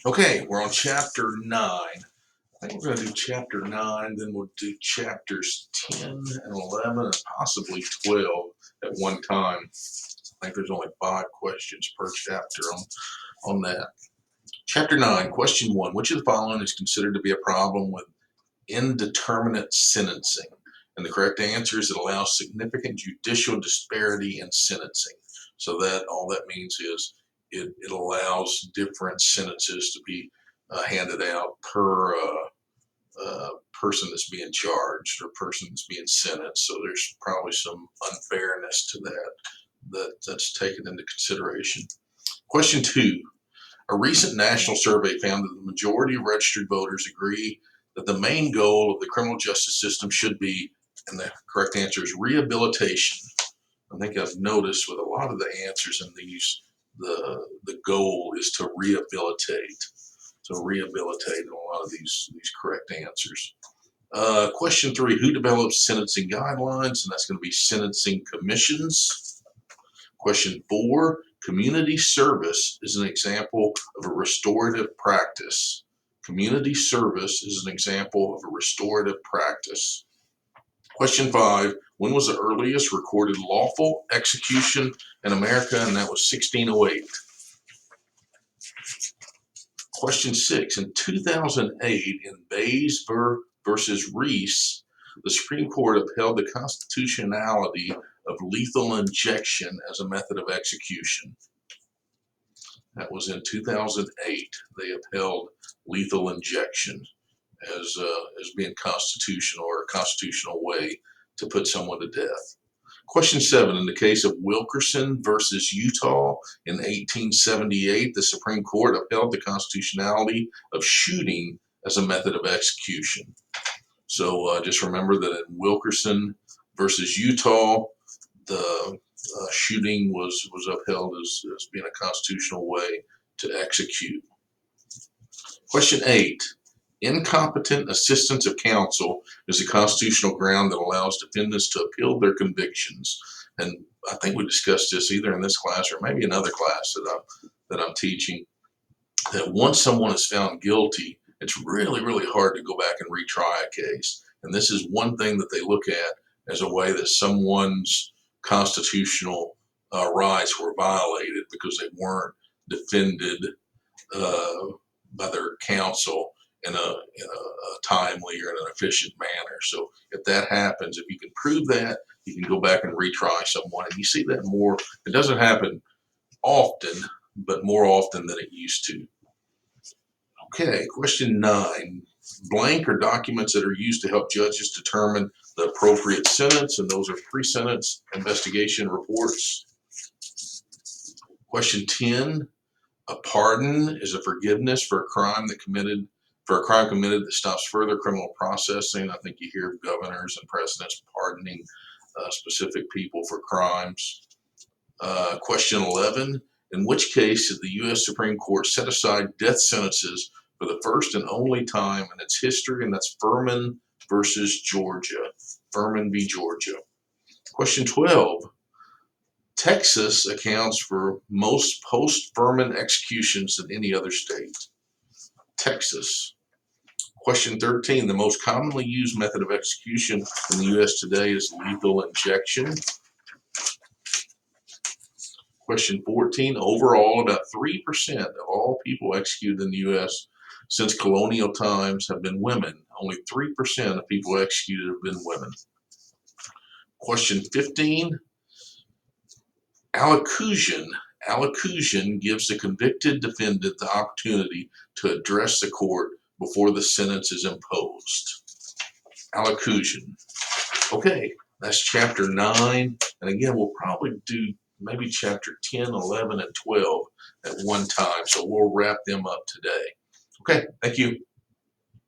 Okay, we're on chapter 9. I think we're going to do chapter 9, then we'll do chapters 10 and 11 and possibly 12 at one time. I think there's only 5 questions per chapter on that. Chapter 9, question 1. Which of the following is considered to be a problem with indeterminate sentencing? And the correct answer is it allows significant judicial disparity in sentencing. So that all that means is it allows different sentences to be handed out per person that's being charged or person that's being sentenced. So there's probably some unfairness to that's taken into consideration. Question 2. A recent national survey found that the majority of registered voters agree that the main goal of the criminal justice system should be, and the correct answer is rehabilitation. I think I've noticed with a lot of the answers in these, the goal is to rehabilitate. So rehabilitate in a lot of these correct answers. Question 3, who develops sentencing guidelines? And that's going to be sentencing commissions. Question 4, community service is an example of a restorative practice. Community service is an example of a restorative practice. Question 5, when was the earliest recorded lawful execution in America? And that was 1608. Question 6, in 2008, in Bays versus Reese, the Supreme Court upheld the constitutionality of lethal injection as a method of execution. That was in 2008. They upheld lethal injection as being constitutional or a constitutional way to put someone to death. Question 7, in the case of Wilkerson versus Utah in 1878, the Supreme Court upheld the constitutionality of shooting as a method of execution. So just remember that in Wilkerson versus Utah, the shooting was upheld as being a constitutional way to execute. Question 8. Incompetent assistance of counsel is a constitutional ground that allows defendants to appeal their convictions. And I think we discussed this either in this class or maybe another class that I'm teaching, that once someone is found guilty, it's really, really hard to go back and retry a case. And this is one thing that they look at as a way that someone's constitutional rights were violated because they weren't defended by their counsel in a timely or in an efficient manner. So if that happens, if you can prove that, you can go back and retry someone. And you see that more. It doesn't happen often, but more often than it used to. Okay, question 9. Blank are documents that are used to help judges determine the appropriate sentence, and those are pre-sentence investigation reports. Question 10. A pardon is a forgiveness for a crime committed that stops further criminal processing. I think you hear governors and presidents pardoning specific people for crimes. Question 11. In which case did the U.S. Supreme Court set aside death sentences for the first and only time in its history? And that's Furman versus Georgia. Furman v. Georgia. Question 12. Texas accounts for most post-Furman executions than any other state. Texas. Question 13. The most commonly used method of execution in the U.S. today is lethal injection. Question 14. Overall, about 3% of all people executed in the U.S. since colonial times have been women. Only 3% of people executed have been women. Question 15. Allocution gives the convicted defendant the opportunity to address the court before the sentence is imposed. Allocution. Okay, that's chapter 9. And again, we'll probably do maybe chapter 10, 11, and 12 at one time. So we'll wrap them up today. Okay, thank you.